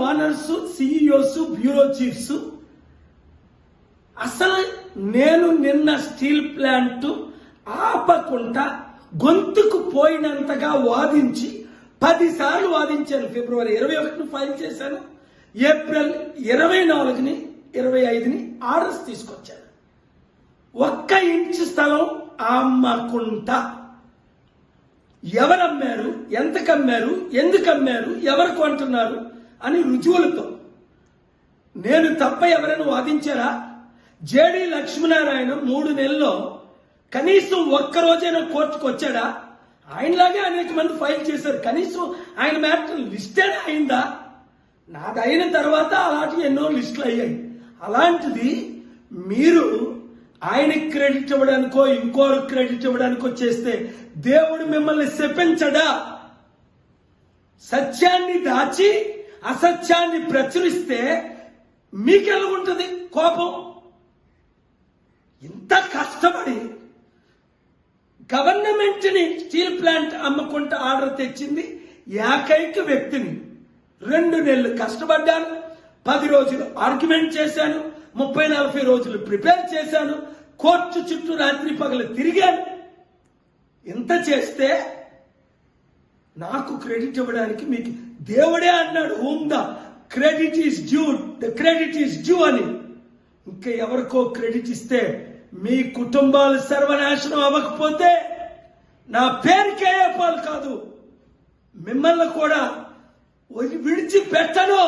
Owners, CEOs, bureau chiefs అసలు నేను నిన్న స్టీల్ ప్లాంట్ ఆపకుండా గొంతుకు పోయినంతగా వాదించి 10 సార్లు వాదించాను. ఫిబ్రవరి 21ని ఫైల్ చేశాను. ఏప్రిల్ 24ని 25ని ఆర్డర్స్ తీసుకొచ్చాను. 1 ఇంచు స్థలం అమ్మకుంటా ఎవరమ్మారు, ఎంతకమ్మారు, ఎందుకమ్మారు, ఎవరు కొంటున్నారు అని రుజువులతో. నేను తప్ప ఎవరైనా వాదించారా? జేడి లక్ష్మీనారాయణ 3 నెలల్లో కనీసం ఒక్కరోజైనా కోర్టుకు వచ్చాడా? ఆయనలాగే అనేక మంది ఫైల్ చేశారు. కనీసం ఆయన మ్యాటర్ లిస్టే అయిందా? నాది అయిన తర్వాత అలాంటి ఎన్నో లిస్టులు అయ్యాయి. అలాంటిది మీరు ఆయనకి క్రెడిట్ ఇవ్వడానికో ఇంకోరు క్రెడిట్ ఇవ్వడానికో చేస్తే దేవుడు మిమ్మల్ని శపించడా? సత్యాన్ని దాచి అసత్యాన్ని ప్రచురిస్తే మీకెలాగుంటుంది కోపం? ఇంత కష్టపడి గవర్నమెంట్ ని స్టీల్ ప్లాంట్ అమ్మకుంటా ఆర్డర్ తెచ్చింది ఏకైక వ్యక్తిని. 2 నెలలు కష్టపడ్డాను, 10 రోజులు ఆర్గ్యుమెంట్ చేశాను, 30-40 రోజులు ప్రిపేర్ చేశాను, కోర్టు చుట్టూ రాత్రి పగలు తిరిగాను. ఇంత చేస్తే నాకు క్రెడిట్ ఇవ్వడానికి మీకు దేవుడే అన్నాడు, whom the credit is due, the credit is due అని. ఇంకా ఎవరికో క్రెడిట్ ఇస్తే మీ కుటుంబాలు సర్వనాశనం అవ్వకపోతే నా పేరుకే పాలు కాదు, మిమ్మల్ని కూడా విడిచిపెట్టను.